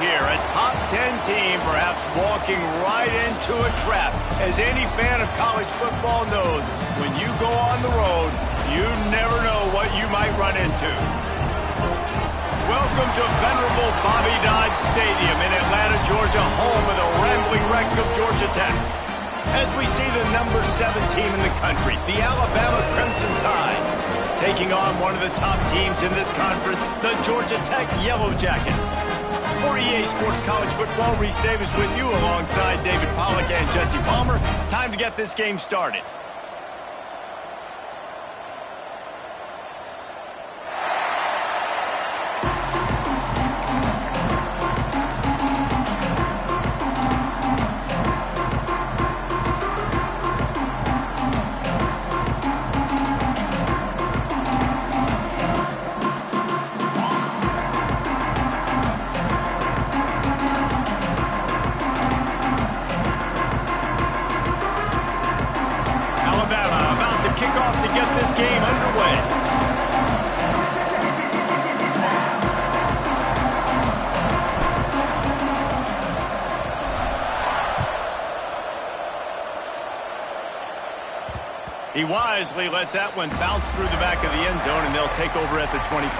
here. A top 10 team perhaps walking right into a trap. As any fan of college football knows, when you go on the road, you never know what you might run into. Welcome to venerable Bobby Dodd Stadium in Atlanta, Georgia, home of the rambling wreck of Georgia Tech. As we see the number 7 team in the country, the Alabama Crimson Tide, taking on one of the top teams in this conference, the Georgia Tech Yellow Jackets. For EA Sports College Football, Reese Davis with you alongside David Pollack and Jesse Palmer. Time to get this game started. He wisely lets that one bounce through the back of the end zone, and they'll take over at the 25.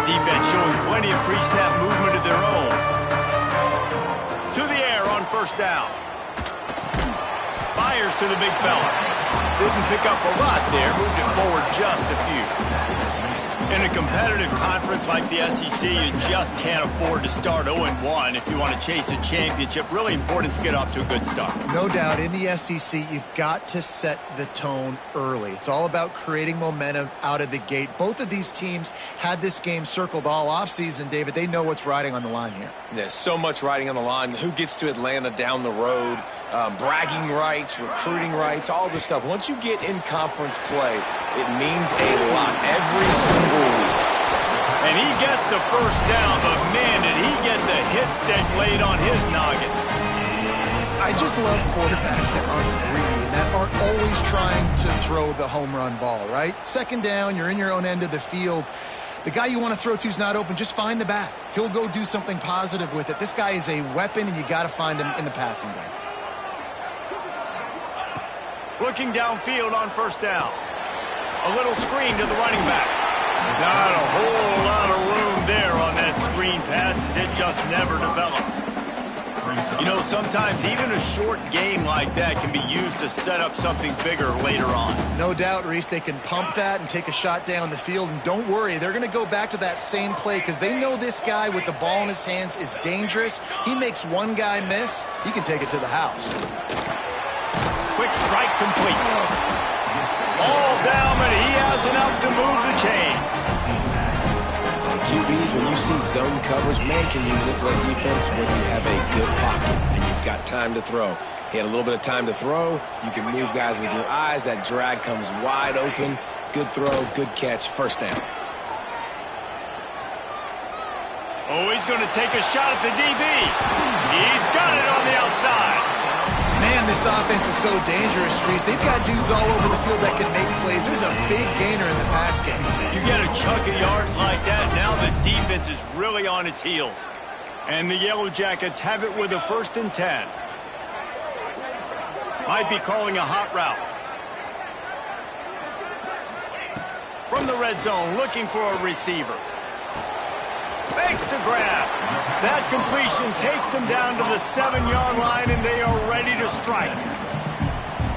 Defense showing plenty of pre-snap movement of their own. First down. Fires to the big fella. Didn't pick up a lot there. Moved it forward just a few. In a competitive conference like the SEC, you just can't afford to start 0-1 if you want to chase a championship. Really important to get off to a good start. No doubt, in the SEC, you've got to set the tone early. It's all about creating momentum out of the gate. Both of these teams had this game circled all offseason, David. They know what's riding on the line here. There's so much riding on the line. Who gets to Atlanta down the road, bragging rights, recruiting rights, all this stuff. Once you get in conference play, it means a lot every single week. And he gets the first down, but man, did he get the hit stick laid on his noggin. I just love quarterbacks that aren't greedy and that aren't always trying to throw the home run ball, right? Second down, you're in your own end of the field. The guy you want to throw to is not open. Just find the back. He'll go do something positive with it. This guy is a weapon, and you got to find him in the passing game. Looking downfield on first down. A little screen to the running back. Not a whole lot of room there on that screen pass, as it just never developed. You know, sometimes even a short game like that can be used to set up something bigger later on. No doubt, Reese, they can pump that and take a shot down the field. And don't worry, they're going to go back to that same play because they know this guy with the ball in his hands is dangerous. He makes one guy miss, he can take it to the house. Quick strike complete. Ball down, but he has enough to move the chains. QBs, when you see zone coverage, man, can you manipulate defense when you have a good pocket and you've got time to throw. He had a little bit of time to throw. You can move guys with your eyes. That drag comes wide open. Good throw, good catch, first down. Oh, he's going to take a shot at the DB. He's got it on the outside. Man, this offense is so dangerous, Reese. They've got dudes all over the field that can make plays. There's a big gainer in the pass game. You get a chunk of yards like that, now the defense is really on its heels. And the Yellow Jackets have it with a 1st and 10. Might be calling a hot route. From the red zone, looking for a receiver. Fakes to grab. That completion takes them down to the 7-yard line, and they are ready to strike.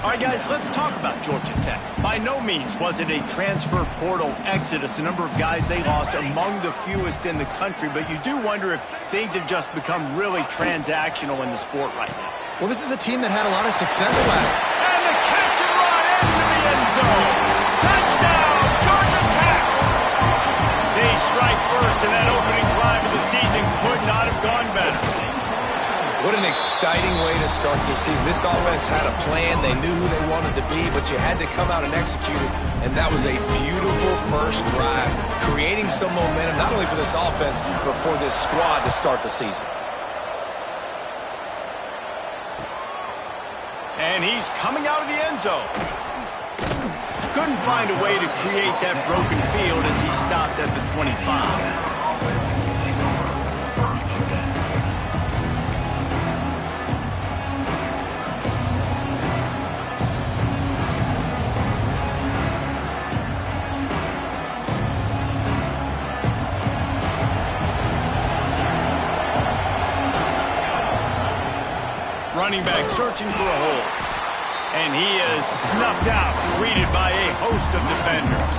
All right, guys, let's talk about Georgia Tech. By no means was it a transfer portal exodus, the number of guys they lost among the fewest in the country, but you do wonder if things have just become really transactional in the sport right now. Well, this is a team that had a lot of success last. And the catch and run into the end zone. Touchdown, Georgia Tech! They strike first, and that opening drive of the season could not have gone better. What an exciting way to start this season. This offense had a plan. They knew who they wanted to be, but you had to come out and execute it, and that was a beautiful first drive, creating some momentum, not only for this offense, but for this squad to start the season. And he's coming out of the end zone. Couldn't find a way to create that broken field as he stopped at the 25. Running back searching for a hole. And he is snuffed out, greeted by a host of defenders.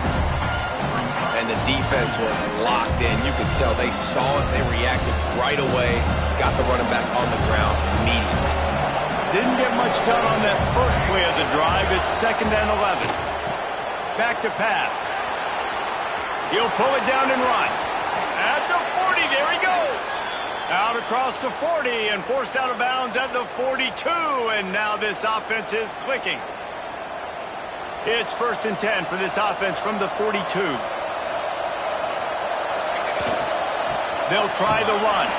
And the defense was locked in. You could tell they saw it. They reacted right away. Got the running back on the ground immediately. Didn't get much done on that first play of the drive. It's 2nd and 11. Back to pass. He'll pull it down and run. At the 40, there he goes. Out across the 40 and forced out of bounds at the 42. And now this offense is clicking. It's 1st and 10 for this offense from the 42. They'll try the run.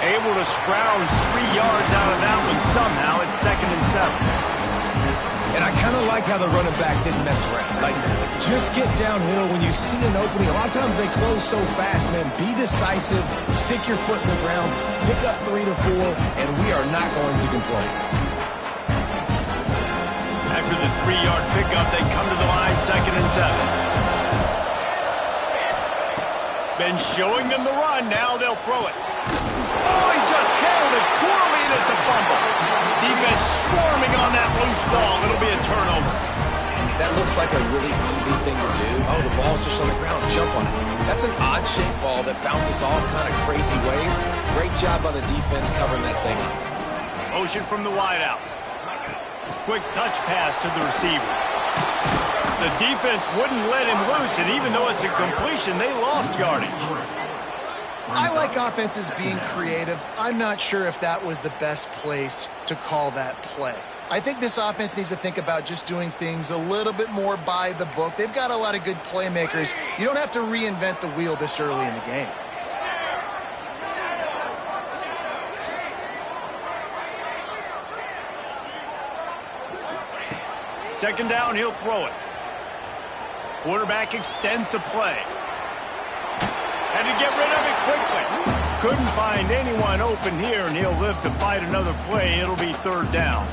Able to scrounge 3 yards out of that one somehow. It's 2nd and 7. And I kind of like how the running back didn't mess around. Like, just get downhill when you see an opening. A lot of times they close so fast, man. Be decisive, stick your foot in the ground, pick up 3 to 4, and we are not going to complain. After the 3-yard pickup, they come to the line, 2nd and 7. Been showing them the run, now they'll throw it. Oh, he just handled it poorly, and it's a fumble. Defense swarming on that loose ball. It'll be a turnover. That looks like a really easy thing to do. Oh, the ball's just on the ground. Jump on it. That's an odd-shaped ball that bounces all kind of crazy ways. Great job by the defense covering that thing up. Motion from the wideout. Quick touch pass to the receiver. The defense wouldn't let him loose, and even though it's a completion, they lost yardage. I like offenses being creative. I'm not sure if that was the best place to call that play. I think this offense needs to think about just doing things a little bit more by the book. They've got a lot of good playmakers. You don't have to reinvent the wheel this early in the game. Second down, he'll throw it. Quarterback extends the play. Had to get rid of it quickly. Couldn't find anyone open here, and he'll live to fight another play. It'll be 3rd down.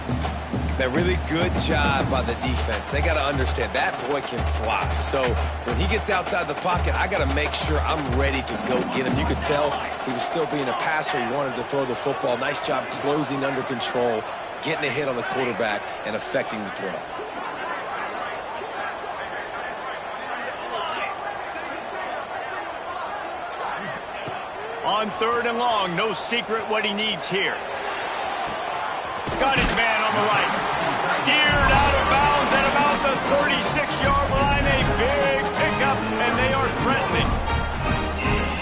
That really good job by the defense. They got to understand that boy can fly. So when he gets outside the pocket, I got to make sure I'm ready to go get him. You could tell he was still being a passer. He wanted to throw the football. Nice job closing under control, getting a hit on the quarterback, and affecting the throw. On 3rd and long, no secret what he needs here. Got his man on the right. Steered out of bounds at about the 36-yard line. A big pickup, and they are threatening.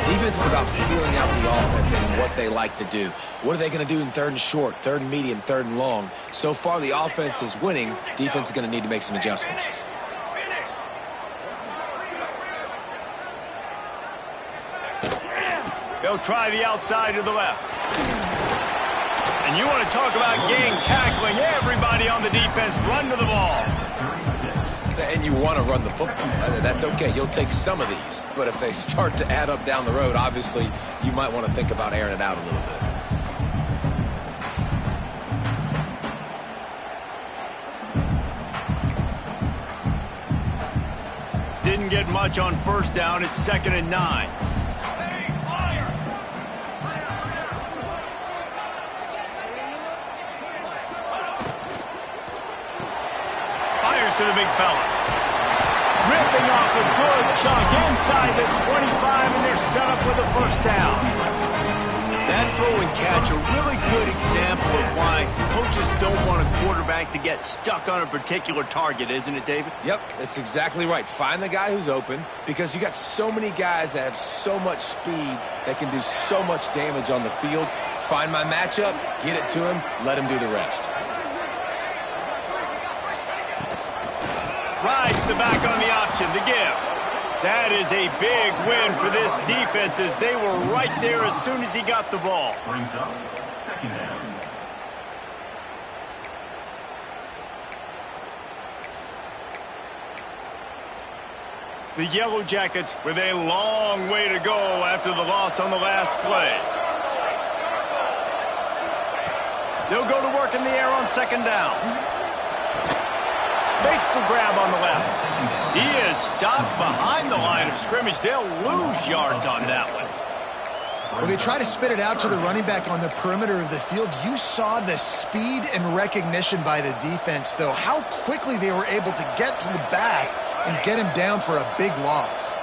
Defense is about feeling out the offense and what they like to do. What are they going to do in 3rd and short, 3rd and medium, 3rd and long? So far, the offense is winning. Defense is going to need to make some adjustments. They'll try the outside to the left. And you want to talk about gang tackling. Everybody on the defense run to the ball. And you want to run the football. That's okay. You'll take some of these. But if they start to add up down the road, obviously, you might want to think about airing it out a little bit. Didn't get much on 1st down. It's 2nd and 9. To the big fella. Ripping off a good chunk inside the 25, and they're set up with a 1st down. That throw and catch, a really good example of why coaches don't want a quarterback to get stuck on a particular target, isn't it, David? Yep, that's exactly right. Find the guy who's open, because you got so many guys that have so much speed that can do so much damage on the field. Find my matchup, get it to him, let him do the rest. Rides the back on the option to give. That is a big win for this defense, as they were right there as soon as he got the ball. Brings up second down. The Yellow Jackets with a long way to go after the loss on the last play. They'll go to work in the air on second down. Makes the grab on the left. He is stopped behind the line of scrimmage. They'll lose yards on that one. Well, they try to spit it out to the running back on the perimeter of the field. You saw the speed and recognition by the defense, though. How quickly they were able to get to the back and get him down for a big loss.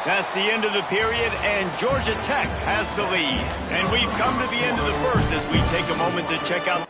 That's the end of the period, and Georgia Tech has the lead. And we've come to the end of the first as we take a moment to check out.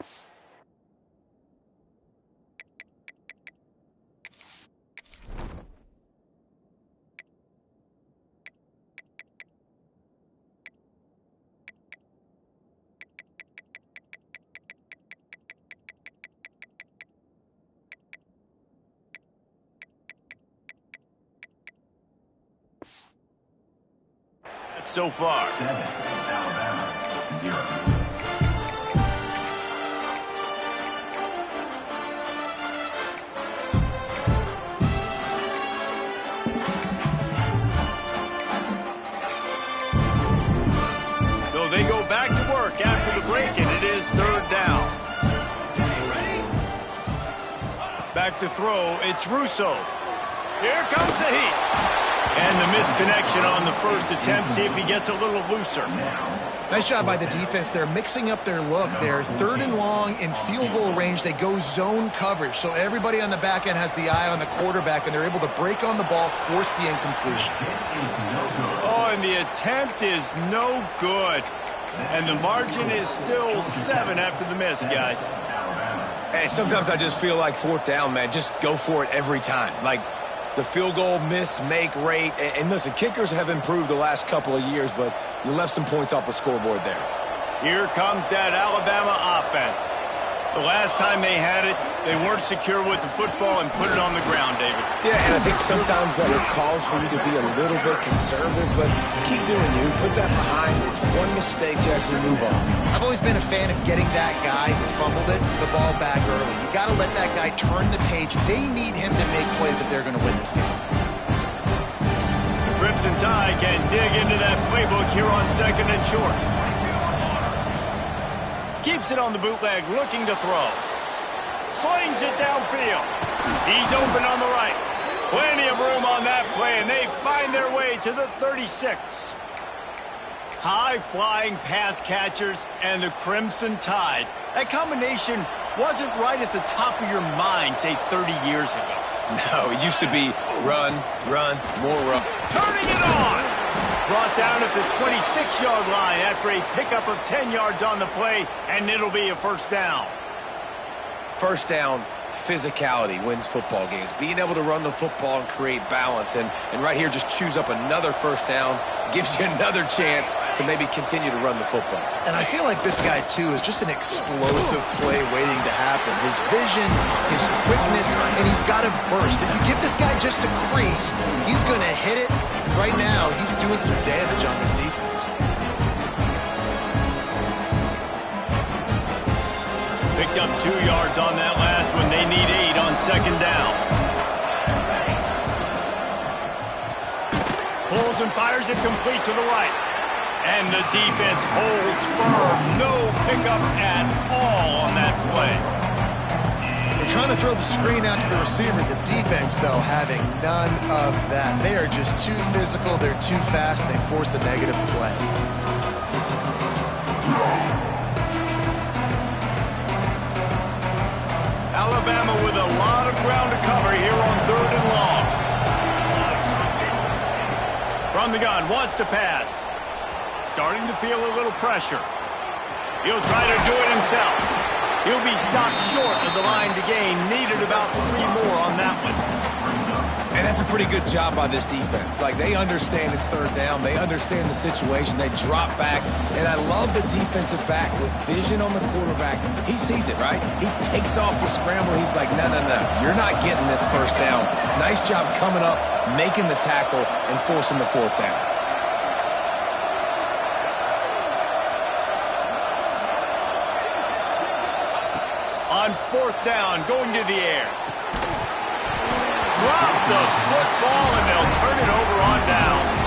So far. 7, Alabama, 0. So they go back to work after the break, and it is third down. Back to throw, it's Russo. Here comes the heat. And the misconnection on the first attempt. See if he gets a little looser. Nice job by the defense. They're mixing up their look. They're third and long in field goal range. They go zone coverage. So everybody on the back end has the eye on the quarterback, and they're able to break on the ball, force the incompletion. Oh, and the attempt is no good. And the margin is still 7 after the miss, guys. Hey, sometimes I just feel like fourth down, man. Just go for it every time. Like, the field goal miss, make rate. And listen, kickers have improved the last couple of years, but you left some points off the scoreboard there. Here comes that Alabama offense. The last time they had it, they weren't secure with the football and put it on the ground, David. Yeah, and I think sometimes that it calls for you to be a little bit conservative, but keep doing you. Put that behind. It's one mistake, Jesse, move on. I've always been a fan of getting that guy who fumbled it, the ball back early. You got to let that guy turn the page. They need him to make plays if they're going to win this game. The Crimson Tide can dig into that playbook here on second and short. Keeps it on the bootleg, looking to throw. Slings it downfield. He's open on the right. Plenty of room on that play, and they find their way to the 36. High-flying pass catchers and the Crimson Tide. That combination wasn't right at the top of your mind, say, 30 years ago. No, it used to be run, run, more run. Turning it on! Brought down at the 26-yard line after a pickup of 10 yards on the play, and it'll be a first down. First down, physicality wins football games. Being able to run the football and create balance. And right here, just choose up another first down. Gives you another chance to maybe continue to run the football. And I feel like this guy, too, is just an explosive play waiting to happen. His vision, his quickness, and he's got a burst. If you give this guy just a crease, he's going to hit it. Right now, he's doing some damage on this defense. Picked up 2 yards on that last one. They need 8 on second down. Pulls and fires it complete to the right. And the defense holds firm. No pickup at all on that play. They're trying to throw the screen out to the receiver. The defense, though, having none of that. They are just too physical. They're too fast, and they force a negative play. Alabama with a lot of ground to cover here on third and long. From the gun, wants to pass. Starting to feel a little pressure. He'll try to do it himself. He'll be stopped short of the line to gain. Needed about 3 more on that one. And that's a pretty good job by this defense. Like, they understand it's third down. They understand the situation. They drop back. And I love the defensive back with vision on the quarterback. He sees it, right? He takes off the scramble. He's like, no, no, no. You're not getting this first down. Nice job coming up, making the tackle, and forcing the fourth down. On fourth down, going to the air. Drop the football, and they'll turn it over on downs.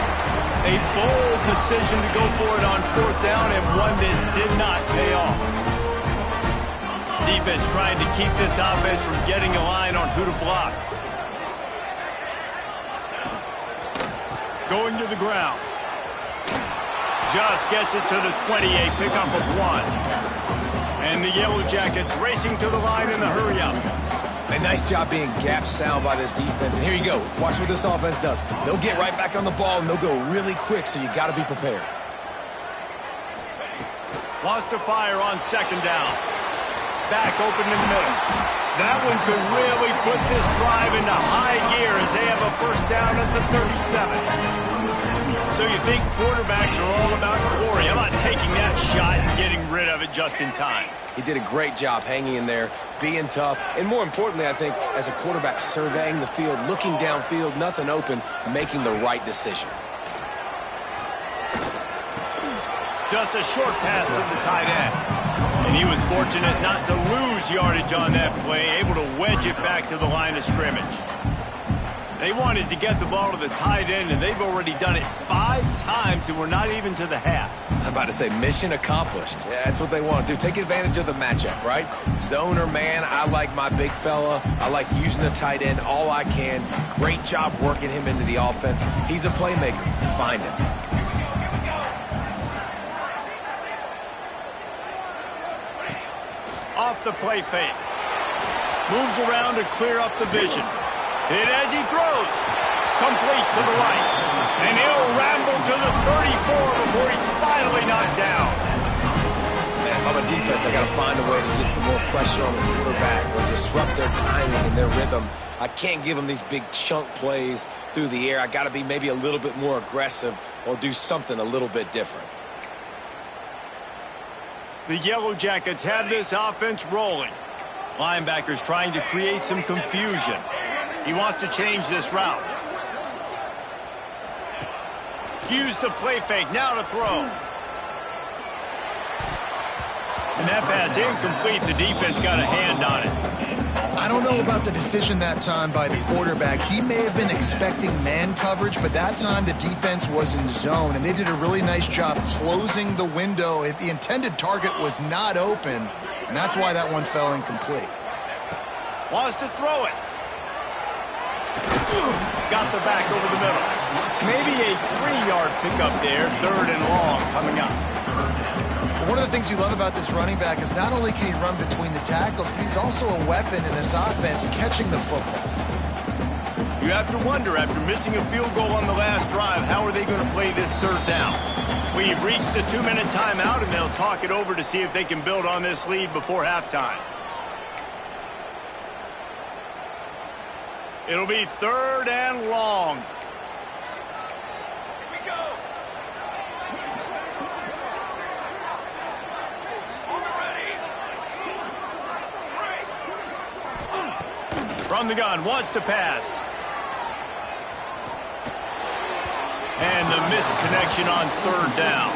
A bold decision to go for it on fourth down, and one that did not pay off. Defense trying to keep this offense from getting a line on who to block. Going to the ground. Just gets it to the 28, pickup of 1. And the Yellow Jackets racing to the line in the hurry-up. A nice job being gap sound by this defense. And here you go. Watch what this offense does. They'll get right back on the ball, and they'll go really quick, so you got to be prepared. Wants to fire on second down. Back open in the middle. That one could really put this drive into high gear as they have a first down at the 37. So you think quarterbacks are all about glory. How about taking that shot and getting rid of it just in time? He did a great job hanging in there, being tough, and more importantly, I think, as a quarterback, surveying the field, looking downfield, nothing open, making the right decision. Just a short pass to the tight end. And he was fortunate not to lose yardage on that play, able to wedge it back to the line of scrimmage. They wanted to get the ball to the tight end, and they've already done it 5 times, and we're not even to the half. I'm about to say mission accomplished. Yeah, that's what they want to do. Take advantage of the matchup, right? Zone or man, I like my big fella. I like using the tight end all I can. Great job working him into the offense. He's a playmaker. Find him. Off the play fake. Moves around to clear up the vision. Hit as he throws. Complete to the right. And he'll ramble to the 34 before he's finally knocked down. Man, if I'm a defense, I got to find a way to get some more pressure on the quarterback or disrupt their timing and their rhythm. I can't give them these big chunk plays through the air. I got to be maybe a little bit more aggressive or do something a little bit different. The Yellow Jackets have this offense rolling. Linebackers trying to create some confusion. He wants to change this route. Use the play fake, now to throw. And that pass incomplete. The defense got a hand on it. I don't know about the decision that time by the quarterback. He may have been expecting man coverage, but that time the defense was in zone, and they did a really nice job closing the window. The intended target was not open, and that's why that one fell incomplete. Wants to throw it. Got the back over the middle. Maybe a 3-yard pickup there. 3rd and long coming up. One of the things you love about this running back is not only can he run between the tackles, but he's also a weapon in this offense catching the football. You have to wonder, after missing a field goal on the last drive, how are they going to play this 3rd down? We've reached the 2-minute timeout, and they'll talk it over to see if they can build on this lead before halftime. It'll be 3rd and long. Here we go. From the gun, wants to pass. And the misconnection on 3rd down.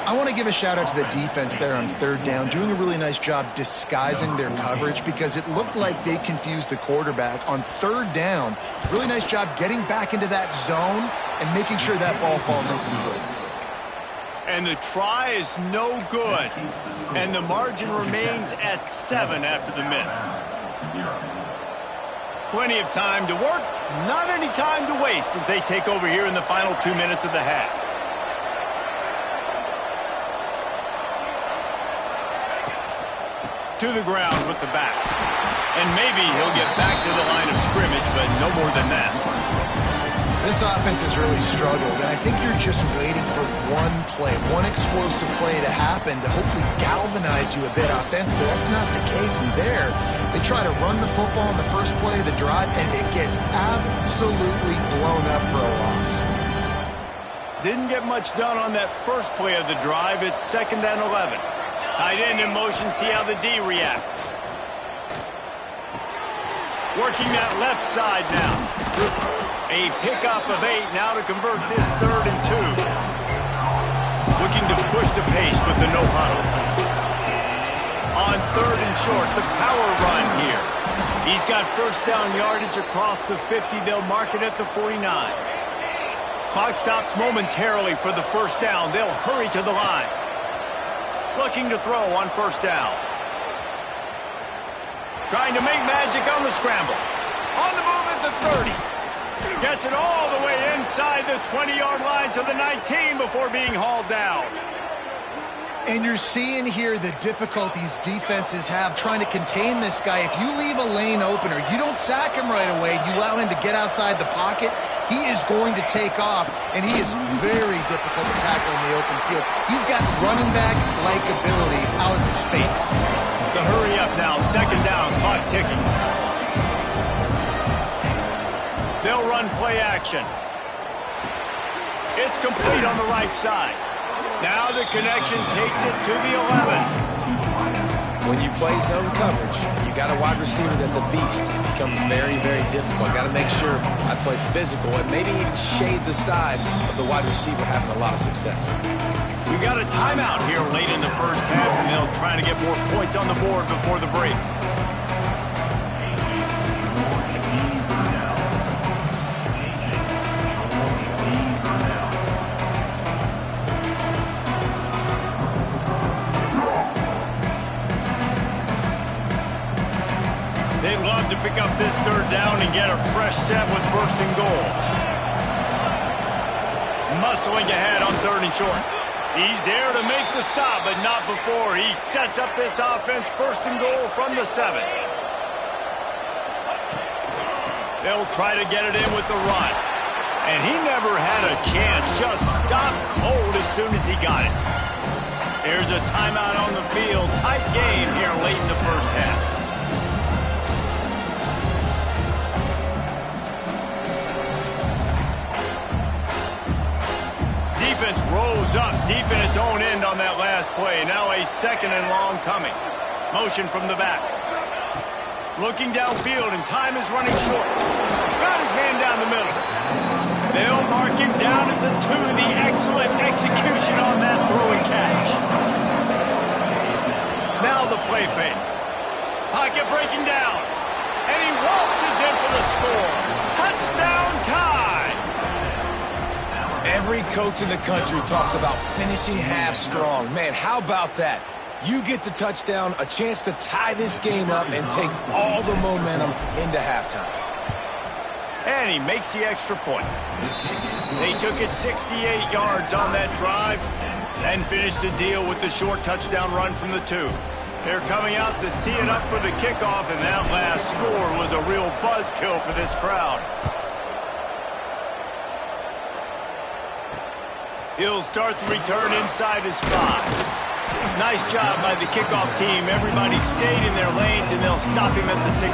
I want to give a shout out to the defense there on 3rd down, doing a really nice job disguising their coverage because it looked like they confused the quarterback on 3rd down. Really nice job getting back into that zone and making sure that ball falls incomplete. And the try is no good. And the margin remains at 7 after the miss. 0. Plenty of time to work, not any time to waste as they take over here in the final 2 minutes of the half. To the ground with the back. And maybe he'll get back to the line of scrimmage, but no more than that. This offense has really struggled, and I think you're just waiting for one play, one explosive play to happen to hopefully galvanize you a bit offensively. That's not the case in there. They try to run the football in the first play of the drive, and it gets absolutely blown up for a loss. Didn't get much done on that first play of the drive. It's 2nd and 11. Tight end in motion, see how the D reacts. Working that left side now. A pickup of 8 now to convert this 3rd and 2. Looking to push the pace with the no huddle. On 3rd and short, the power run here. He's got first down yardage across the 50. They'll mark it at the 49. Clock stops momentarily for the first down. They'll hurry to the line. Looking to throw on first down. Trying to make magic on the scramble. On the move at the 30. Gets it all the way inside the 20-yard line to the 19 before being hauled down. And you're seeing here the difficulties defenses have trying to contain this guy. If you leave a lane open or you don't sack him right away, you allow him to get outside the pocket, he is going to take off, and he is very difficult to tackle in the open field. He's got running back-like ability out in space. The hurry up now, 2nd down, clock ticking. They'll run play action. It's complete on the right side. Now the connection takes it to the 11. When you play zone coverage, you got a wide receiver that's a beast. It becomes very, very difficult. Got to make sure I play physical and maybe even shade the side of the wide receiver having a lot of success. We got a timeout here late in the first half, and they'll try to get more points on the board before the break. They'd love to pick up this 3rd down and get a fresh set with 1st and goal. Muscling ahead on 3rd and short. He's there to make the stop, but not before he sets up this offense 1st and goal from the 7. They'll try to get it in with the run. And he never had a chance, just stopped cold as soon as he got it. Here's a timeout on the field. Tight game here late in the first half. Defense rose up deep in its own end on that last play. Now a 2nd and long coming. Motion from the back. Looking downfield, and time is running short. Got his man down the middle. They'll mark him down at the 2. The excellent execution on that throw and catch. Now the play fake. Pocket breaking down. And he waltzes in for the score. Touchdown tie. Every coach in the country talks about finishing half strong. Man, how about that? You get the touchdown, a chance to tie this game up and take all the momentum into halftime. And he makes the extra point. They took it 68 yards on that drive and finished the deal with the short touchdown run from the 2. They're coming out to tee it up for the kickoff, and that last score was a real buzzkill for this crowd. He'll start the return inside his 5. Nice job by the kickoff team. Everybody stayed in their lanes, and they'll stop him at the 16.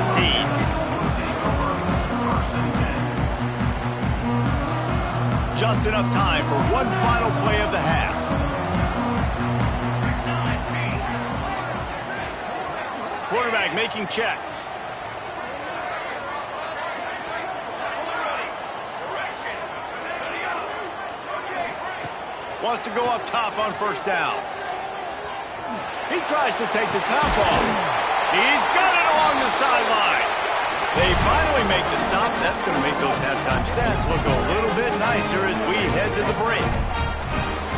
Just enough time for one final play of the half. Quarterback making checks. Wants to go up top on first down. He tries to take the top off. He's got it along the sideline. They finally make the stop. That's going to make those halftime stats look a little bit nicer as we head to the break.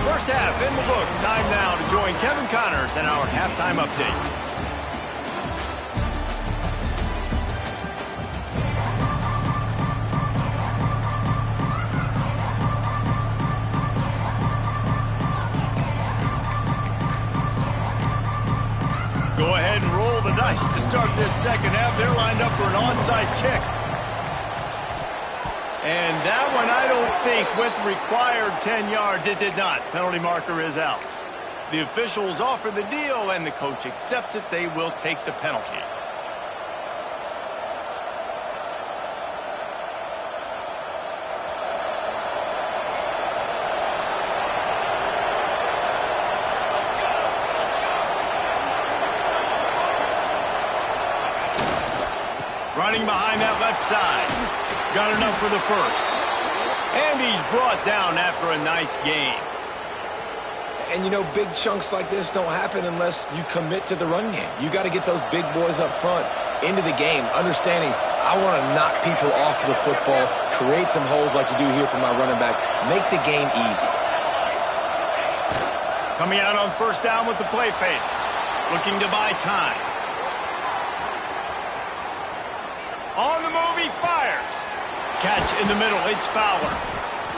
First half in the books. Time now to join Kevin Connors and our halftime update. Go ahead and roll the dice to start this second half. They're lined up for an onside kick. And that one, I don't think, with required 10 yards, it did not. Penalty marker is out. The officials offer the deal, and the coach accepts it. They will take the penalty. Running behind that left side. Got enough for the first. And he's brought down after a nice gain. And, you know, big chunks like this don't happen unless you commit to the run game. You got to get those big boys up front into the game, understanding I want to knock people off the football, create some holes like you do here for my running back, make the game easy. Coming out on first down with the play fake. Looking to buy time. On the move, he fires. Catch in the middle, it's Fowler.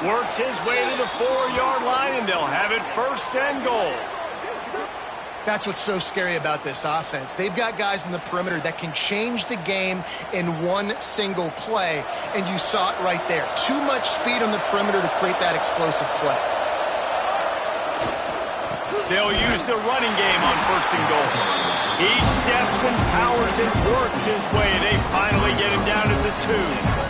Works his way to the 4-yard line, and they'll have it first and goal. That's what's so scary about this offense. They've got guys in the perimeter that can change the game in one single play, and you saw it right there. Too much speed on the perimeter to create that explosive play. They'll use the running game on first and goal. He steps and powers and works his way. They finally get him down at the 2.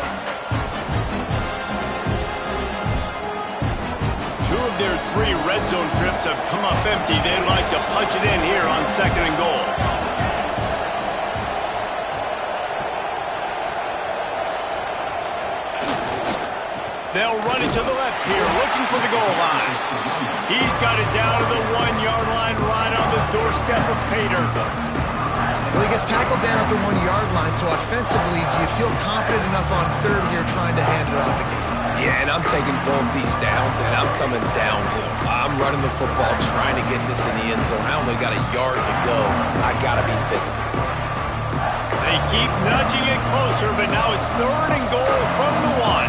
Two of their 3 red zone trips have come up empty. They'd like to punch it in here on second and goal. They'll run it to the left here, looking for the goal line. He's got it down to the 1-yard line, right on the doorstep of Pater. Well, he gets tackled down at the 1-yard line, so offensively, do you feel confident enough on third here trying to hand it off again? Yeah, and I'm taking both these downs, and I'm coming downhill. I'm running the football, trying to get this in the end zone. I only got a yard to go. I got to be physical. They keep nudging it closer, but now it's third and goal from the 1.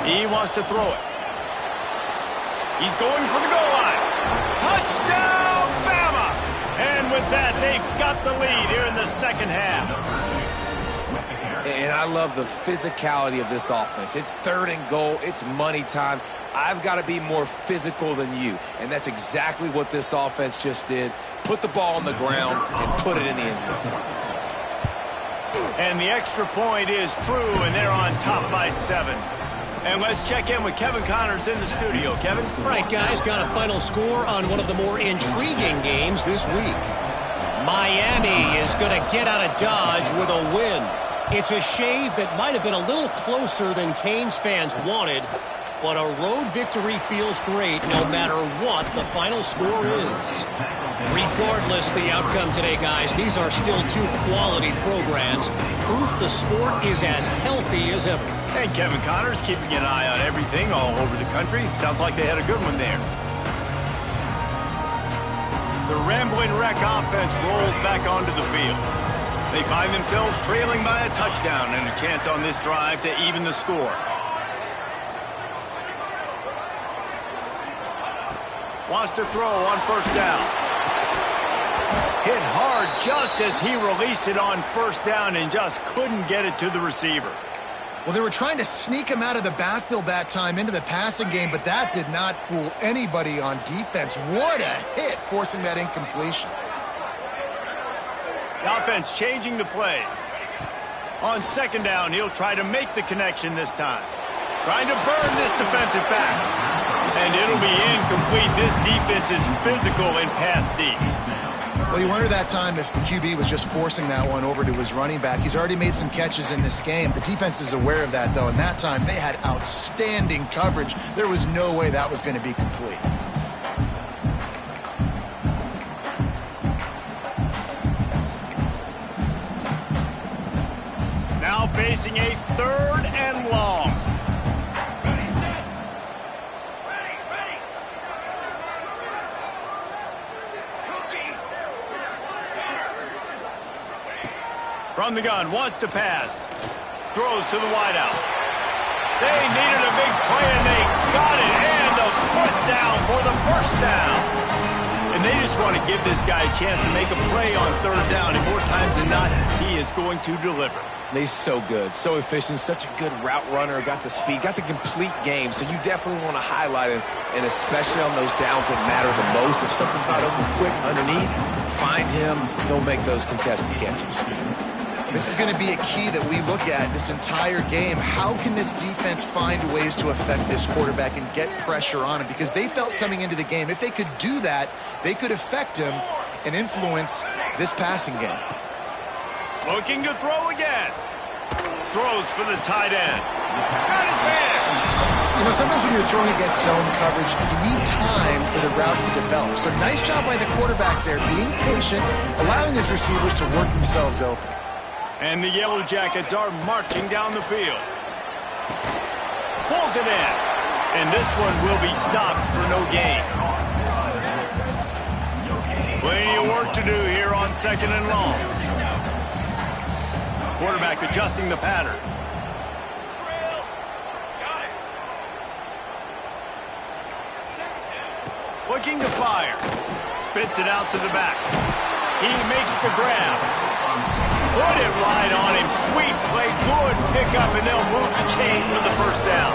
He wants to throw it. He's going for the goal line. Touchdown, Bama! And with that, they've got the lead here in the second half. And I love the physicality of this offense. It's third and goal. It's money time. I've got to be more physical than you. And that's exactly what this offense just did. Put the ball on the ground and put it in the end zone. And the extra point is true, and they're on top by 7. And let's check in with Kevin Connors in the studio. Kevin? All right, guys, got a final score on one of the more intriguing games this week. Miami is going to get out of Dodge with a win. It's a shave that might have been a little closer than Canes fans wanted, but a road victory feels great no matter what the final score is. Regardless the outcome today, guys, these are still 2 quality programs. Proof the sport is as healthy as ever. And Kevin Connors keeping an eye on everything all over the country. Sounds like they had a good one there. The Rambling Wreck offense rolls back onto the field. They find themselves trailing by a touchdown and a chance on this drive to even the score. Wants to throw on first down. Hit hard just as he released it on first down and just couldn't get it to the receiver. Well, they were trying to sneak him out of the backfield that time into the passing game, but that did not fool anybody on defense. What a hit, forcing that incompletion. The offense changing the play. On second down, he'll try to make the connection this time. Trying to burn this defensive back. And it'll be incomplete. This defense is physical in pass deep. Well, you wonder that time if the QB was just forcing that one over to his running back. He's already made some catches in this game. The defense is aware of that, though, and that time they had outstanding coverage. There was no way that was going to be complete. Now facing a third and long. From the gun, wants to pass. Throws to the wideout. They needed a big play, and they got it. And the foot down for the first down. And they just want to give this guy a chance to make a play on third down. And more times than not, he is going to deliver. And he's so good, so efficient, such a good route runner, got the speed, got the complete game. So you definitely want to highlight him, and especially on those downs that matter the most. If something's not open quick underneath, find him. They'll make those contested catches. This is going to be a key that we look at this entire game. How can this defense find ways to affect this quarterback and get pressure on him? Because they felt coming into the game, if they could do that, they could affect him and influence this passing game. Looking to throw again. Throws for the tight end. Got his man. You know, sometimes when you're throwing against zone coverage, you need time for the routes to develop. So nice job by the quarterback there, being patient, allowing his receivers to work themselves open. And the Yellow Jackets are marching down the field. Pulls it in. And this one will be stopped for no gain. Plenty of work to do here on 2nd and long. Quarterback adjusting the pattern. Looking to fire. Spits it out to the back. He makes the grab. Put it right on him. Sweet play. Good pickup, and they'll move the chains with the first down.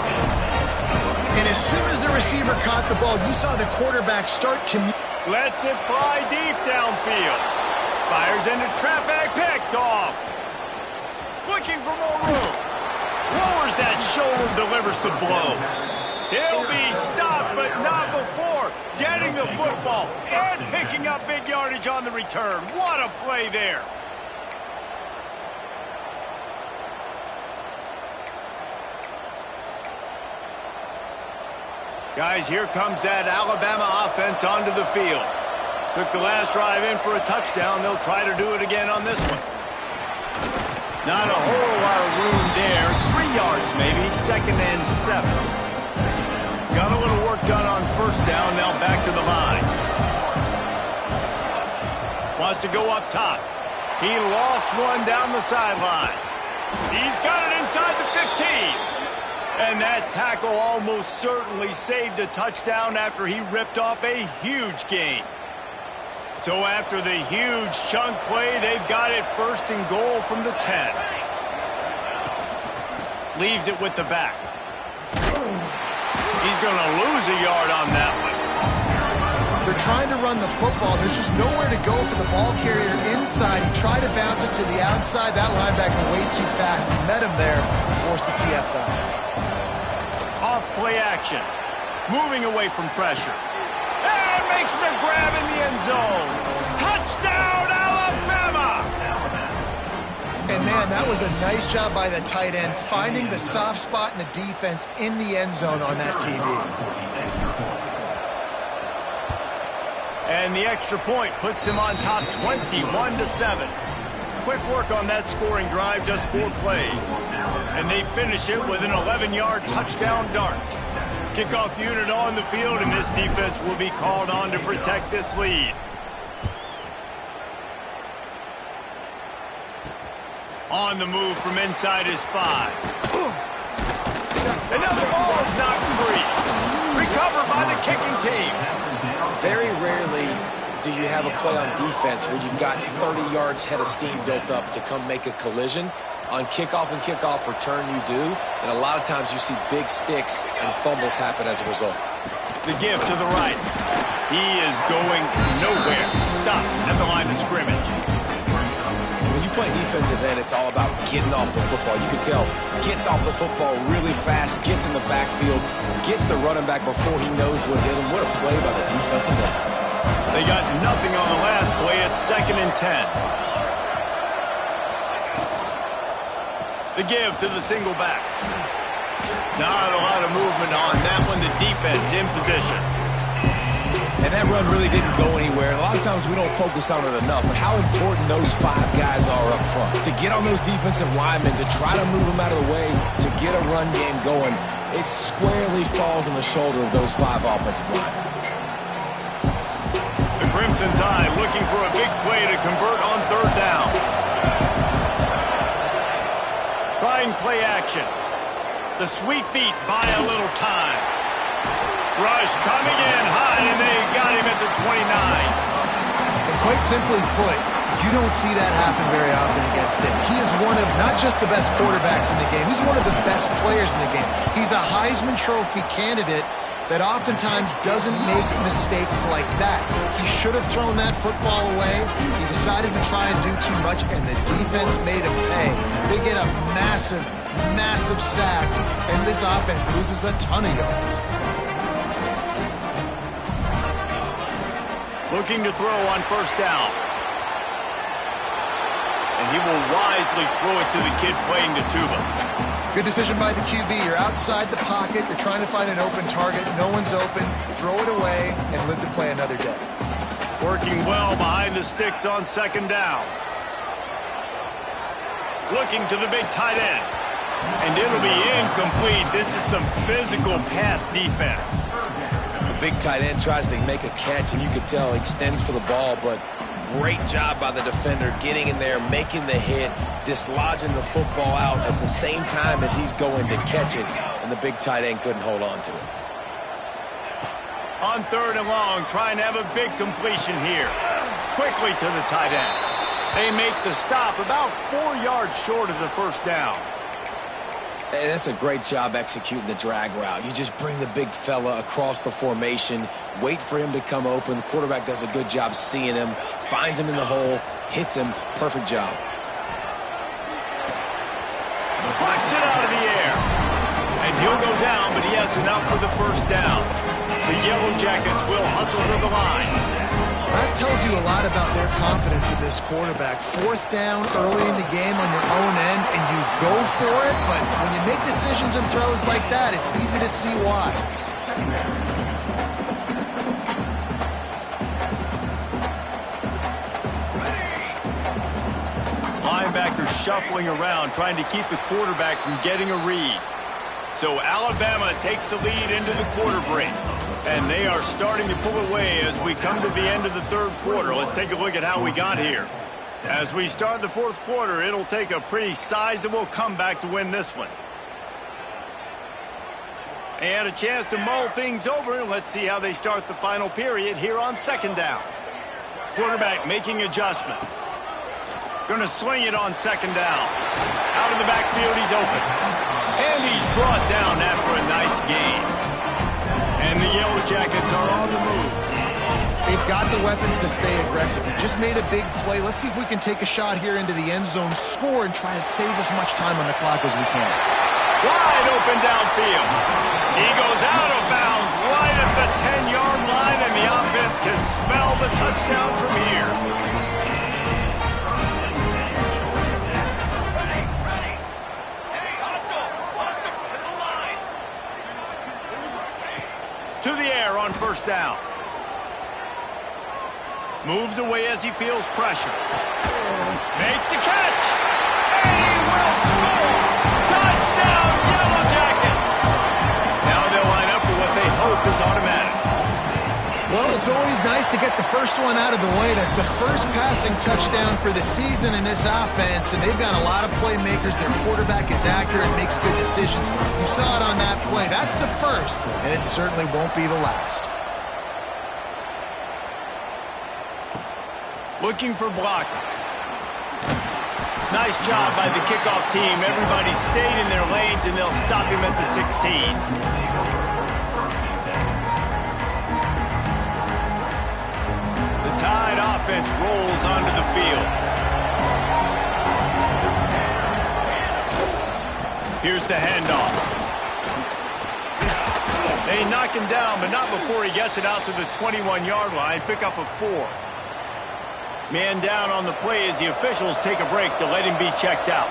And as soon as the receiver caught the ball, you saw the quarterback start Lets it fly deep downfield. Fires into traffic. Picked off. Looking for more room. Lowers that shoulder, delivers the blow. He'll be stopped, but not before getting the football and picking up big yardage on the return. What a play there. Guys, here comes that Alabama offense onto the field. Took the last drive in for a touchdown. They'll try to do it again on this one. Not a whole lot of room there. 3 yards maybe. 2nd and 7. Got a little work done on first down. Now back to the line. Wants to go up top. He lost one down the sideline. He's got it inside the 15. And that tackle almost certainly saved a touchdown after he ripped off a huge gain. So after the huge chunk play, they've got it 1st and goal from the 10. Leaves it with the back. He's going to lose a yard on that one. They're trying to run the football. There's just nowhere to go for the ball carrier inside. He tried to bounce it to the outside. That linebacker way too fast. He met him there and forced the TFL. Off play action. Moving away from pressure. And makes the grab in the end zone. Touchdown, Alabama! And man, that was a nice job by the tight end, finding the soft spot in the defense in the end zone on that TD. And the extra point puts them on top 21-7. Quick work on that scoring drive, just 4 plays. And they finish it with an 11-yard touchdown dart. Kickoff unit on the field, and this defense will be called on to protect this lead. On the move from inside his 5. Another ball is knocked free. Recovered by the kicking team. Very rarely do you have a play on defense where you've got 30 yards head of steam built up to come make a collision. On kickoff and kickoff return, you do. And a lot of times you see big sticks and fumbles happen as a result. The give to the right. He is going nowhere. Stop at the line of scrimmage. When you play defensive end, it's all about getting off the football. You can tell, gets off the football really fast, gets in the backfield, gets the running back before he knows what hit him. What a play by the defensive end. They got nothing on the last play. It's 2nd and 10. The give to the single back. Not a lot of movement on that one. The defense in position. And that run really didn't go anywhere. And a lot of times we don't focus on it enough, but how important those 5 guys are up front. To get on those defensive linemen, to try to move them out of the way, to get a run game going, it squarely falls on the shoulder of those 5 offensive linemen. The Crimson Tide looking for a big play to convert on 3rd down. Trying play action. The sweet feet buy a little time. Rush coming in hot, and they got him at the 29. And quite simply put, You don't see that happen very often against him. He is one of not just the best quarterbacks in the game, he's one of the best players in the game. He's a Heisman Trophy candidate that oftentimes doesn't make mistakes like that. He should have thrown that football away. He decided to try and do too much, and the defense made him pay. They get a massive, massive sack, and this offense loses a ton of yards. Looking to throw on first down. And he will wisely throw it to the kid playing the tuba. Good decision by the QB. You're outside the pocket. You're trying to find an open target. No one's open. Throw it away and live to play another day. Working well behind the sticks on second down. Looking to the big tight end. And it'll be incomplete. This is some physical pass defense. The big tight end tries to make a catch, and you can tell he extends for the ball, but great job by the defender getting in there, making the hit, dislodging the football out at the same time as he's going to catch it, and the big tight end couldn't hold on to it. On third and long, trying to have a big completion here. Quickly to the tight end. They make the stop about 4 yards short of the first down. And that's a great job executing the drag route. You just bring the big fella across the formation, wait for him to come open. The quarterback does a good job seeing him, finds him in the hole, hits him. Perfect job. Flicks it out of the air. And he'll go down, but he has enough for the first down. The Yellow Jackets will hustle to the line. That tells you a lot about their confidence in this quarterback. Fourth down early in the game on your own end, and you go for it, but when you make decisions and throws like that, it's easy to see why. Linebackers shuffling around, trying to keep the quarterback from getting a read. So Alabama takes the lead into the quarter break. And they are starting to pull away as we come to the end of the third quarter. Let's take a look at how we got here. As we start the fourth quarter, it'll take a pretty sizable comeback to win this one. And a chance to mull things over. Let's see how they start the final period here on second down. Quarterback making adjustments. Going to swing it on second down. Out of the backfield, he's open. And he's brought down after a nice gain. And the Yellow Jackets are on the move. They've got the weapons to stay aggressive. He just made a big play. Let's see if we can take a shot here into the end zone, score, and try to save as much time on the clock as we can. Wide open downfield. He goes out of bounds right at the 10-yard line, and the offense can smell the touchdown from here. To the air on first down. Moves away as he feels pressure. Makes the catch. And he will score. Touchdown, Yellow Jackets. Now they'll line up for what they hope is automatic. Well, it's always nice to get the first one out of the way. That's the first passing touchdown for the season in this offense, and they've got a lot of playmakers. Their quarterback is accurate, makes good decisions. You saw it on that play. That's the first, and it certainly won't be the last. Looking for blockers. Nice job by the kickoff team. Everybody stayed in their lanes, and they'll stop him at the 16. Tide offense rolls onto the field. Here's the handoff. They knock him down, but not before he gets it out to the 21-yard line. Pick up a 4. Man down on the play as the officials take a break to let him be checked out.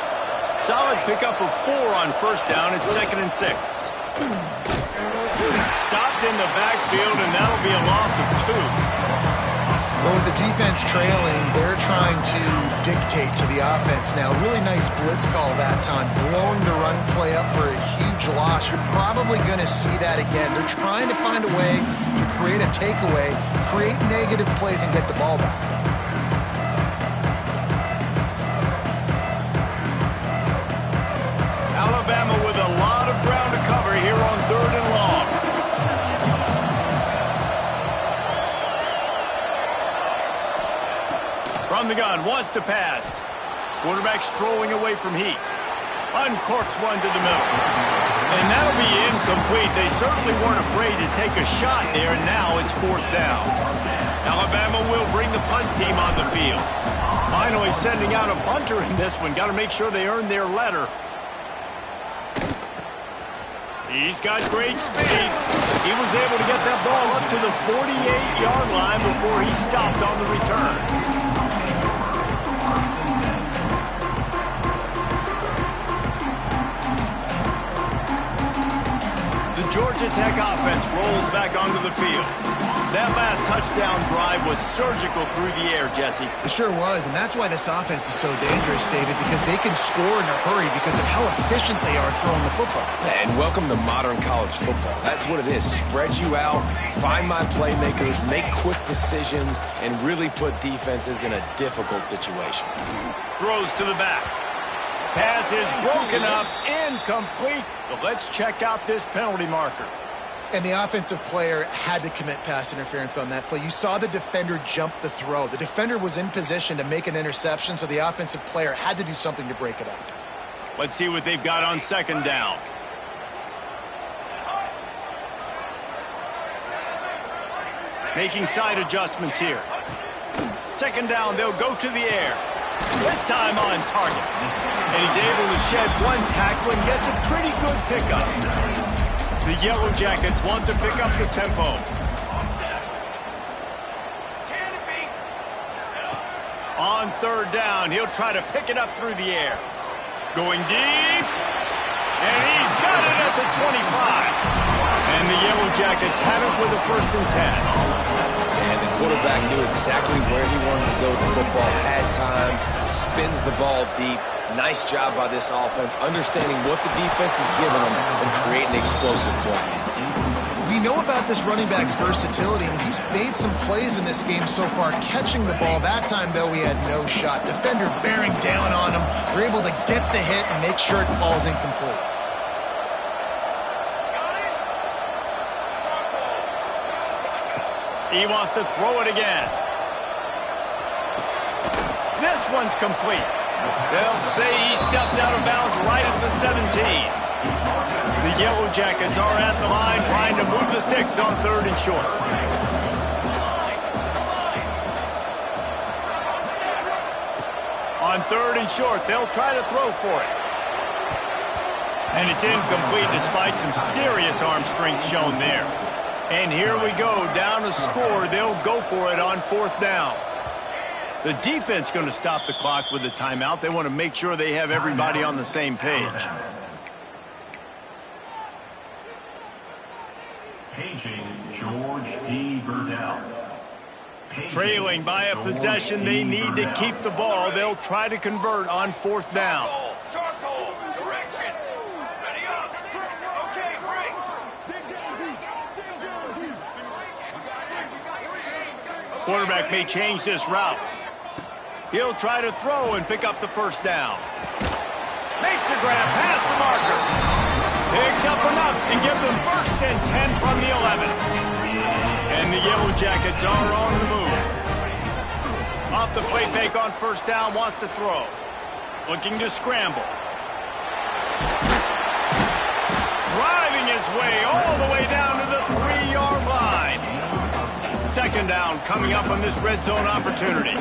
Solid pickup of 4 on first down. It's 2nd and 6. Stopped in the backfield, and that'll be a loss of 2. Well, with the defense trailing, they're trying to dictate to the offense now. Really nice blitz call that time, blowing the run play up for a huge loss. You're probably going to see that again. They're trying to find a way to create a takeaway, create negative plays, and get the ball back. Alabama with a lot of ground to cover here on third and long. From the gun, wants to pass. Quarterback strolling away from heat. Uncorks one to the middle. And that'll be incomplete. They certainly weren't afraid to take a shot there, and now it's 4th down. Alabama will bring the punt team on the field. Finally sending out a punter in this one. Got to make sure they earn their letter. He's got great speed. He was able to get that ball up to the 48-yard line before he stopped on the return. The Georgia Tech offense rolls back onto the field. That last touchdown drive was surgical through the air, Jesse. It sure was, and that's why this offense is so dangerous, David, because they can score in a hurry because of how efficient they are throwing the football. And welcome to modern college football. That's what it is. Spread you out, find my playmakers, make quick decisions, and really put defenses in a difficult situation. Throws to the back. Pass is broken up, incomplete. But let's check out this penalty marker. And the offensive player had to commit pass interference on that play. You saw the defender jump the throw. The defender was in position to make an interception, so the offensive player had to do something to break it up. Let's see what they've got on 2nd down. Making side adjustments here. 2nd down, they'll go to the air. This time on target. And he's able to shed one tackle and gets a pretty good pickup. The Yellow Jackets want to pick up the tempo. On 3rd down, he'll try to pick it up through the air. Going deep. And he's got it at the 25. And the Yellow Jackets have it with a 1st and 10. And the quarterback knew exactly where he wanted to go with the football, had time, spins the ball deep. Nice job by this offense, understanding what the defense is giving them and creating explosive play. We know about this running back's versatility, and he's made some plays in this game so far, catching the ball. That time, though, he had no shot. Defender bearing down on him. They're able to get the hit and make sure it falls incomplete. He wants to throw it again. This one's complete. They'll say he stepped out of bounds right at the 17. The Yellow Jackets are at the line trying to move the sticks on 3rd and short. On 3rd and short, they'll try to throw for it. And it's incomplete despite some serious arm strength shown there. And here we go, down a score. They'll go for it on 4th down. The defense going to stop the clock with a timeout. They want to make sure they have everybody on the same page. Paging George P. Burdell. Trailing by a possession, they need to keep the ball. They'll try to convert on 4th down. Charcoal, direction. Ready up. Okay, break. Quarterback may change this route. He'll try to throw and pick up the 1st down. Makes a grab past the marker. Picks up enough to give them 1st and 10 from the 11. And the Yellow Jackets are on the move. Off the play fake on 1st down, wants to throw. Looking to scramble. Driving his way all the way down to the 3-yard line. 2nd down coming up on this red zone opportunity.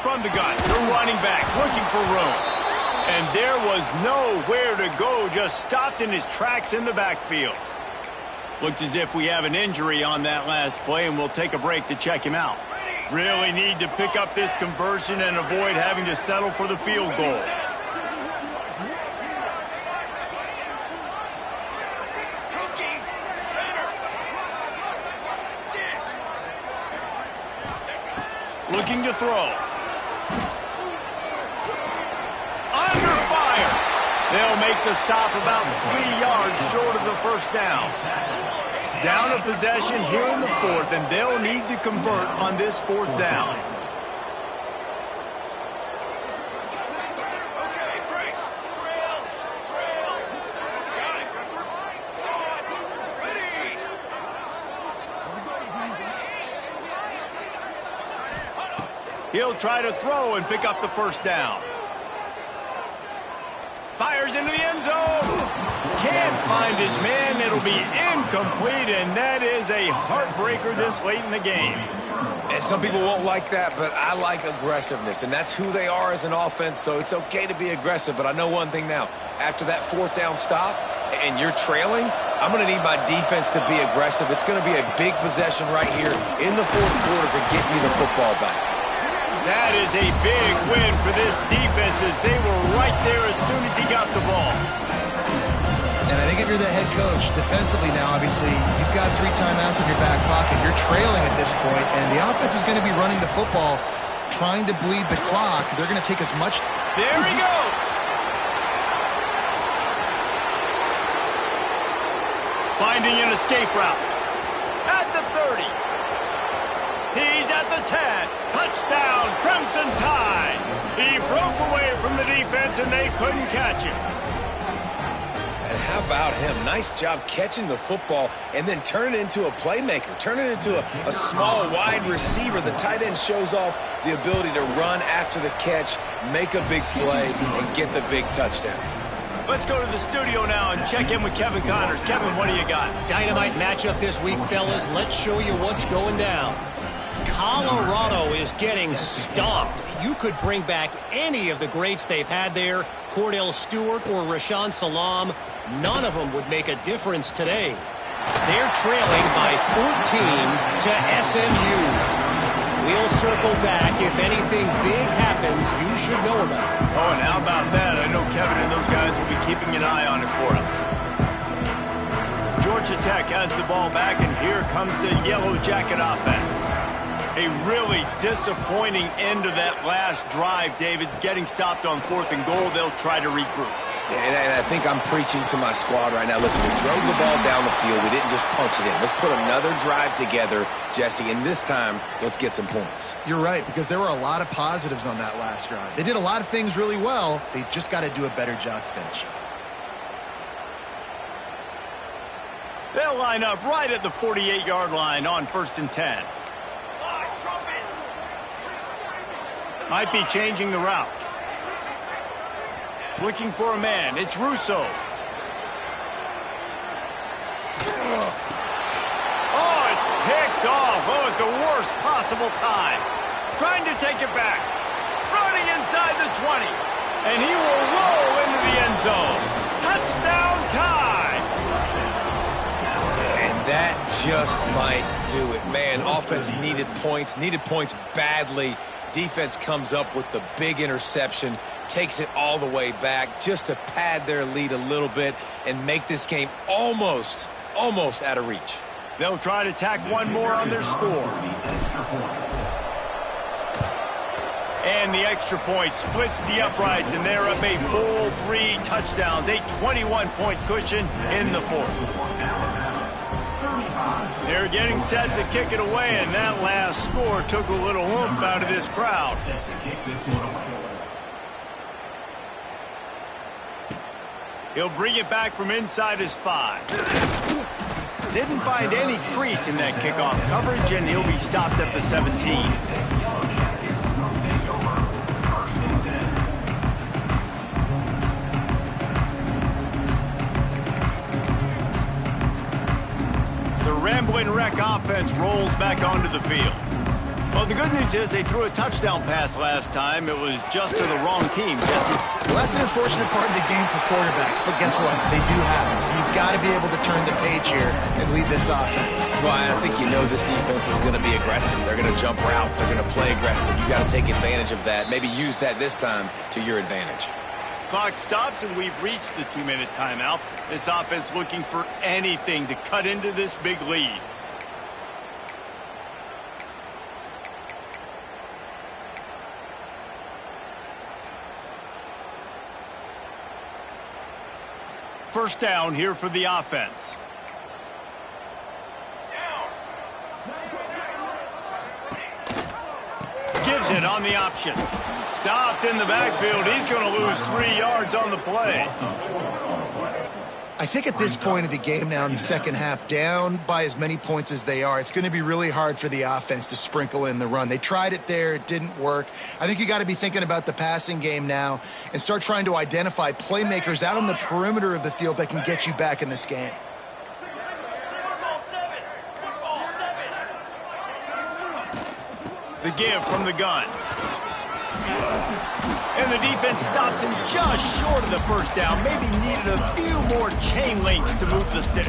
From the gun, the running back looking for room. And there was nowhere to go, just stopped in his tracks in the backfield. Looks as if we have an injury on that last play, and we'll take a break to check him out. Really need to pick up this conversion and avoid having to settle for the field goal. Looking to throw. Under fire. They'll make the stop about 3 yards short of the 1st down. Down a possession here in the 4th, and they'll need to convert on this 4th down. He'll try to throw and pick up the first down. Fires into the end zone. Can't find his man. It'll be incomplete, and that is a heartbreaker this late in the game. And some people won't like that, but I like aggressiveness, and that's who they are as an offense, so it's okay to be aggressive. But I know one thing now. After that fourth down stop and you're trailing, I'm going to need my defense to be aggressive. It's going to be a big possession right here in the fourth quarter to get me the football back. That is a big win for this defense as they were right there as soon as he got the ball. And I think if you're the head coach, defensively now, obviously, you've got 3 timeouts in your back pocket. You're trailing at this point, and the offense is going to be running the football, trying to bleed the clock. They're going to take as much... There he goes! Finding an escape route. At the 30. He's at the 10. Touchdown, Crimson Tide. He broke away from the defense, and they couldn't catch him. And how about him? Nice job catching the football and then turn it into a playmaker. Turn it into a small, wide receiver. The tight end shows off the ability to run after the catch, make a big play, and get the big touchdown. Let's go to the studio now and check in with Kevin Connors. Kevin, what do you got? Dynamite matchup this week, fellas. Let's show you what's going down. Colorado is getting stomped. You could bring back any of the greats they've had there, Cordell Stewart or Rashaan Salam. None of them would make a difference today. They're trailing by 14 to SMU. We'll circle back. If anything big happens, you should know about it. Oh, and how about that? I know Kevin and those guys will be keeping an eye on it for us. Georgia Tech has the ball back, and here comes the Yellow Jacket offense. A really disappointing end to that last drive, David. Getting stopped on 4th and goal, they'll try to regroup. And I think I'm preaching to my squad right now. Listen, we drove the ball down the field. We didn't just punch it in. Let's put another drive together, Jesse, and this time, let's get some points. You're right, because there were a lot of positives on that last drive. They did a lot of things really well. They just got to do a better job finishing. They'll line up right at the 48-yard line on 1st and 10. Might be changing the route. Looking for a man. It's Russo. Oh, it's picked off. Oh, at the worst possible time. Trying to take it back. Running inside the 20. And he will roll into the end zone. Touchdown time. And that just might do it. Man, offense needed points badly. Defense comes up with the big interception, takes it all the way back just to pad their lead a little bit and make this game almost out of reach. They'll try to tack one more on their score. And the extra point splits the uprights, and they're up a full 3 touchdowns, a 21-point cushion in the 4th. They're getting set to kick it away, and that last score took a little oomph out of this crowd. He'll bring it back from inside his 5. Didn't find any crease in that kickoff coverage, and he'll be stopped at the 17. Rambling Wreck offense rolls back onto the field. Well, the good news is they threw a touchdown pass last time. It was just to the wrong team, Jesse. Well, that's an unfortunate part of the game for quarterbacks, but guess what? They do have it, so you've got to be able to turn the page here and lead this offense. Well, I think you know this defense is going to be aggressive. They're going to jump routes. They're going to play aggressive. You got to take advantage of that. Maybe use that this time to your advantage. Clock stops, and we've reached the 2-minute timeout. This offense looking for anything to cut into this big lead. First down here for the offense. Gives it on the option. Stopped in the backfield. He's going to lose 3 yards on the play. I I think at this point of the game now in the second half, down by as many points as they are, it's going to be really hard for the offense to sprinkle in the run. They tried it there. It didn't work. I think you got to be thinking about the passing game now and start trying to identify playmakers out on the perimeter of the field that can get you back in this game. The give from the gun. And the defense stops him just short of the first down. Maybe needed a few more chain links to move the sticks.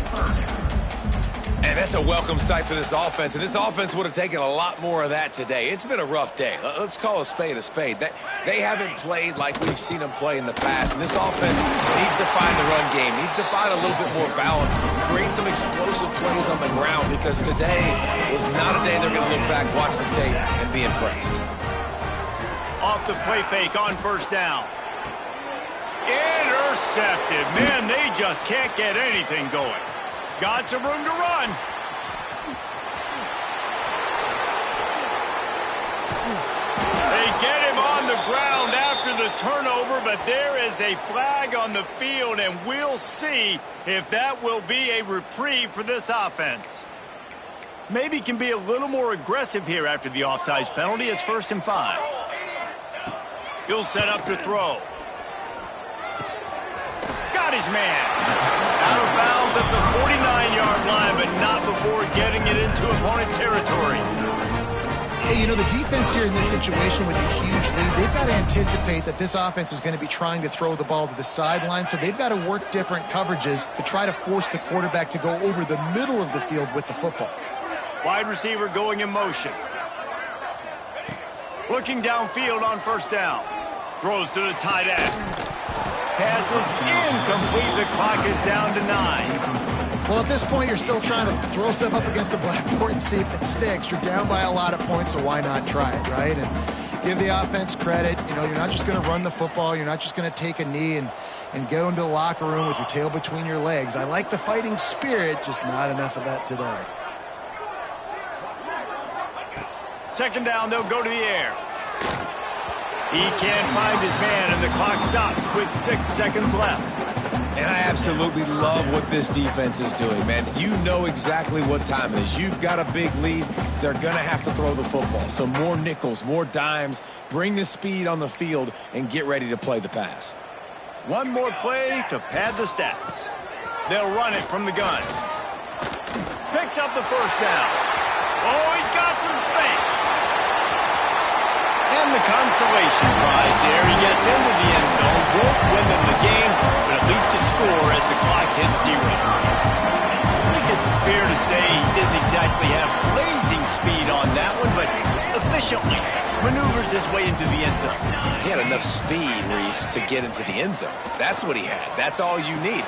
And that's a welcome sight for this offense. And this offense would have taken a lot more of that today. It's been a rough day. Let's call a spade a spade. They haven't played like we've seen them play in the past. And this offense needs to find the run game, needs to find a little bit more balance, create some explosive plays on the ground, because today was not a day they're going to look back, watch the tape, and be impressed. Off the play fake on first down. Intercepted. Man, they just can't get anything going. Got some room to run. They get him on the ground after the turnover, but there is a flag on the field, and we'll see if that will be a reprieve for this offense. Maybe can be a little more aggressive here after the offsides penalty. It's 1st and 5. He'll set up to throw. Got his man. Out of bounds at the 49-yard line, but not before getting it into opponent territory. Hey, you know, the defense here in this situation with a huge lead, they've got to anticipate that this offense is going to be trying to throw the ball to the sideline, so they've got to work different coverages to try to force the quarterback to go over the middle of the field with the football. Wide receiver going in motion. Looking downfield on first down. Throws to the tight end. Pass is incomplete. The clock is down to 9. Well, at this point, you're still trying to throw stuff up against the blackboard and see if it sticks. You're down by a lot of points, so why not try it, right? And give the offense credit. You know, you're not just going to run the football. You're not just going to take a knee and go into the locker room with your tail between your legs. I like the fighting spirit, just not enough of that today. Second down, they'll go to the air. He can't find his man, and the clock stops with 6 seconds left. And I absolutely love what this defense is doing, man. You know exactly what time it is. You've got a big lead. They're going to have to throw the football. So more nickels, more dimes, bring the speed on the field, and get ready to play the pass. One more play to pad the stats. They'll run it from the gun. Picks up the first down. Oh, he's got some space. And the consolation prize there. He gets into the end zone. Won't win them the game, but at least a score as the clock hits 0. I think it's fair to say he didn't exactly have blazing speed on that one, but efficiently maneuvers his way into the end zone. He had enough speed, Reese, to get into the end zone. That's what he had. That's all you need.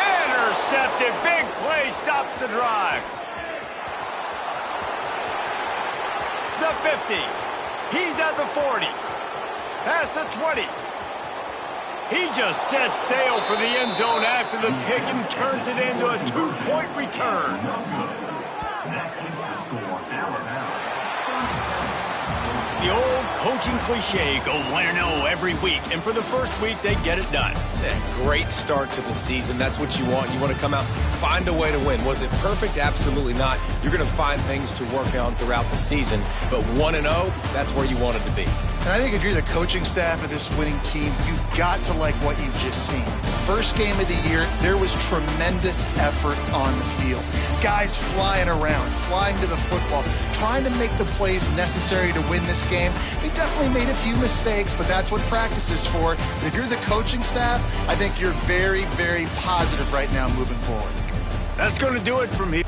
Intercepted. Big play stops the drive. The 50. He's at the 40. Past the 20. He just sets sail for the end zone after the pick and turns it into a 2-point return. The old coaching cliche, go 1-0 every week, and for the first week, they get it done. Yeah, great start to the season. That's what you want. You want to come out, find a way to win. Was it perfect? Absolutely not. You're going to find things to work on throughout the season, but 1-0, that's where you wanted to be. And I think if you're the coaching staff of this winning team, you've got to like what you've just seen. First game of the year, there was tremendous effort on the field. Guys flying around, flying to the football, trying to make the plays necessary to win this game. They definitely made a few mistakes, but that's what practice is for. But if you're the coaching staff, I think you're very, very positive right now moving forward. That's going to do it from here.